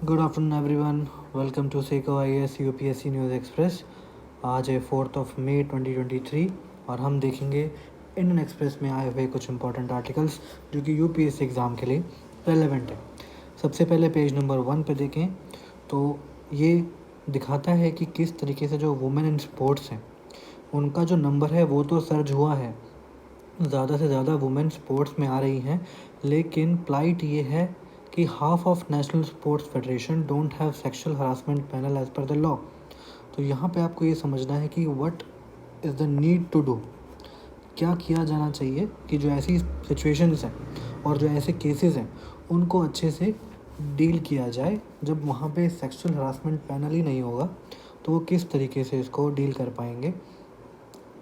Good afternoon everyone, welcome to सेको IAS UPSC news express. आज है 4 मई 2023 और हम देखेंगे इंडियन एक्सप्रेस में आए हुए कुछ इंपॉर्टेंट आर्टिकल्स जो कि UPSC एग्ज़ाम के लिए रेलेवेंट है। सबसे पहले पेज नंबर 1 पे देखें तो ये दिखाता है कि किस तरीके से जो वुमेन इन स्पोर्ट्स हैं उनका जो नंबर है वो तो सर्ज हुआ है, ज़्यादा से ज़्यादा वुमेन स्पोर्ट्स में आ रही हैं, लेकिन प्लाइट ये है कि half of national sports federation don't have sexual harassment panel as per the law. तो यहाँ पे आपको ये समझना है कि what is the need to do, क्या किया जाना चाहिए कि जो ऐसी सिचुएशंस हैं और जो ऐसे केसेस हैं उनको अच्छे से डील किया जाए। जब वहाँ पे सेक्सुअल हरासमेंट पैनल ही नहीं होगा तो वो किस तरीके से इसको डील कर पाएंगे,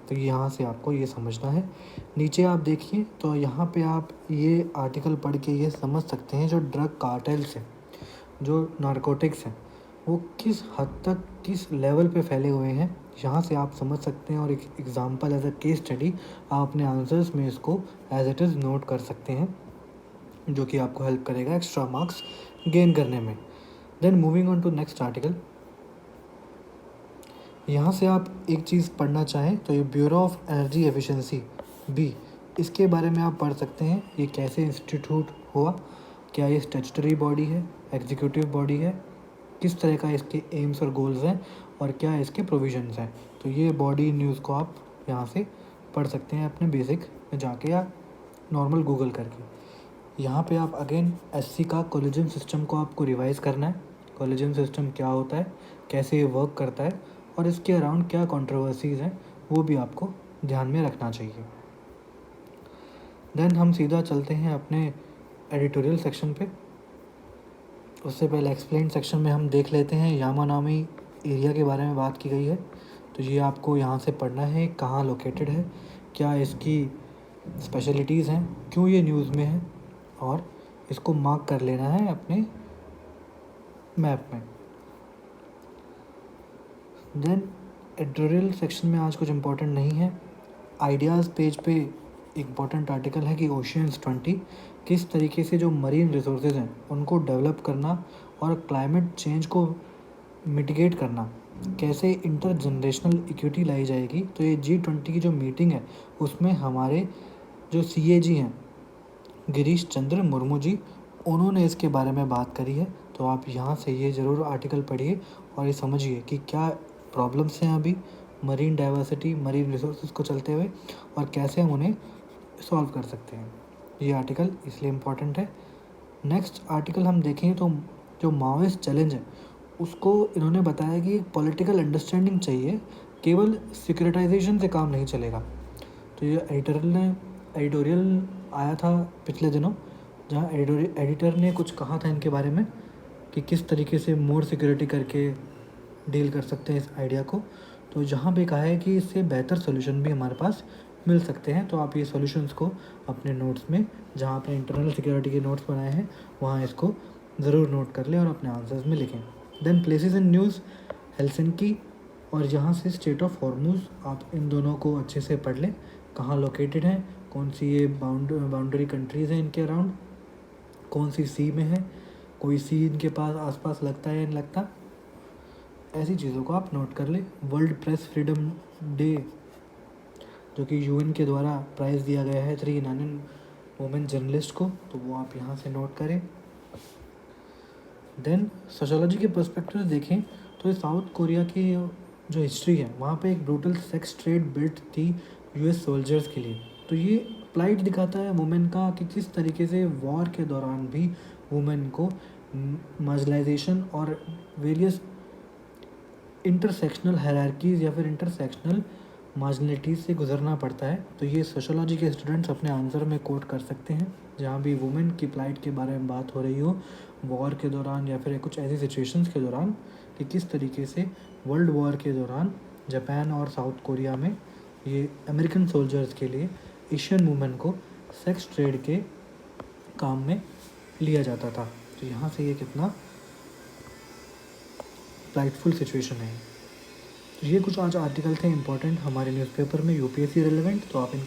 तो यहाँ से आपको ये समझना है। नीचे आप देखिए तो यहाँ पे आप ये आर्टिकल पढ़ के ये समझ सकते हैं जो ड्रग कार्टेल्स हैं, जो नारकोटिक्स हैं, वो किस हद तक किस लेवल पे फैले हुए हैं, यहाँ से आप समझ सकते हैं। और एक example as a case study आप अपने आंसर्स में इसको एज इट इज़ नोट कर सकते हैं, जो कि आपको हेल्प करेगा एक्स्ट्रा मार्क्स गेन करने में। Then moving on to next article, यहाँ से आप एक चीज़ पढ़ना चाहें तो ये bureau of energy efficiency B, इसके बारे में आप पढ़ सकते हैं। ये कैसे इंस्टीट्यूट हुआ, क्या ये स्टैट्यूटरी बॉडी है, एग्जीक्यूटिव बॉडी है, किस तरह का इसके एम्स और गोल्स हैं और क्या इसके प्रोविजंस हैं। तो ये बॉडी न्यूज़ को आप यहाँ से पढ़ सकते हैं अपने बेसिक में जाके या नॉर्मल गूगल करके। यहाँ पे आप अगेन एससी का कॉलेजियम सिस्टम को आपको रिवाइज़ करना है। कॉलेजियम सिस्टम क्या होता है, कैसे ये वर्क करता है और इसके अराउंड क्या कंट्रोवर्सीज़ हैं, वो भी आपको ध्यान में रखना चाहिए। देन हम सीधा चलते हैं अपने एडिटोरियल सेक्शन पे। उससे पहले एक्सप्लेन सेक्शन में हम देख लेते हैं यामानामी एरिया के बारे में बात की गई है। तो ये आपको यहाँ से पढ़ना है, कहाँ लोकेटेड है, क्या इसकी स्पेशलिटीज़ हैं, क्यों ये न्यूज़ में है, और इसको मार्क कर लेना है अपने मैप में। देन एडिटोरियल सेक्शन में आज कुछ इम्पोर्टेंट नहीं है। आइडियाज़ पेज पे इम्पोर्टेंट आर्टिकल है कि ओशियंस 20 किस तरीके से जो मरीन रिसोर्सेज हैं उनको डेवलप करना और क्लाइमेट चेंज को मिटिगेट करना, कैसे इंटर जनरेशनल इक्विटी लाई जाएगी। तो ये G20 की जो मीटिंग है उसमें हमारे जो CAG हैं गिरीश चंद्र मुर्मू जी, उन्होंने इसके बारे में बात करी है। तो आप यहाँ से ये ज़रूर आर्टिकल पढ़िए और ये समझिए कि क्या प्रॉब्लम्स हैं अभी मरीन डाइवर्सिटी, मरीन रिसोर्सेज को चलते हुए, और कैसे हम उन्हें सॉल्व कर सकते हैं। ये आर्टिकल इसलिए इम्पॉर्टेंट है। नेक्स्ट आर्टिकल हम देखें तो जो माओइस्ट चैलेंज है उसको इन्होंने बताया कि एक पॉलिटिकल अंडरस्टैंडिंग चाहिए, केवल सिक्योरिटाइजेशन से काम नहीं चलेगा। तो ये एडिटोरियल आया था पिछले दिनों, जहाँ एडिटर ने कुछ कहा था इनके बारे में कि किस तरीके से मोर सिक्योरिटी करके डील कर सकते हैं इस आइडिया को। तो जहाँ पे कहा है कि इससे बेहतर सोल्यूशन भी हमारे पास मिल सकते हैं। तो आप ये सॉल्यूशंस को अपने नोट्स में, जहाँ आपने इंटरनल सिक्योरिटी के नोट्स बनाए हैं, वहाँ इसको ज़रूर नोट कर लें और अपने आंसर्स में लिखें। Then places in news Helsinki और यहाँ से स्टेट ऑफ हॉर्मुज़, आप इन दोनों को अच्छे से पढ़ लें, कहाँ लोकेटेड हैं, कौन सी ये बाउंड्री कंट्रीज़ हैं इनके अराउंड, कौन सी सी में है, कोई सी इनके पास आसपास लगता है या नहीं लगता, ऐसी चीज़ों को आप नोट कर लें। वर्ल्ड प्रेस फ्रीडम डे जो कि UN के द्वारा प्राइज़ दिया गया है 3 इन वुमेन जर्नलिस्ट को, तो वो आप यहाँ से नोट करें। देन सोशोलॉजी के पर्सपेक्टिव देखें तो ये साउथ कोरिया की जो हिस्ट्री है वहाँ पे एक ब्रूटल सेक्स ट्रेड बिल्ट थी US सोल्जर्स के लिए। तो ये प्लाइट दिखाता है वुमेन का कि किस तरीके से वॉर के दौरान भी वुमेन को मार्जिनलाइजेशन और वेरियस इंटरसेक्शनल हायरार्कीज़ या फिर इंटरसेक्शनल मार्जिनलिटीज़ से गुजरना पड़ता है। तो ये सोशोलॉजी के स्टूडेंट्स अपने आंसर में कोट कर सकते हैं, जहाँ भी वुमेन की प्लाइट के बारे में बात हो रही हो वॉर के दौरान या फिर कुछ ऐसी सिचुएशंस के दौरान, कि किस तरीके से वर्ल्ड वॉर के दौरान जापान और साउथ कोरिया में ये अमेरिकन सोल्जर्स के लिए एशियन वुमेन को सेक्स ट्रेड के काम में लिया जाता था। तो यहाँ से ये कितना प्लाइटफुल सिचुएशन है। तो ये कुछ आज आर्टिकल थे इंपॉर्टेंट हमारे न्यूज़पेपर में UPSC रिलेवेंट, तो आप इनको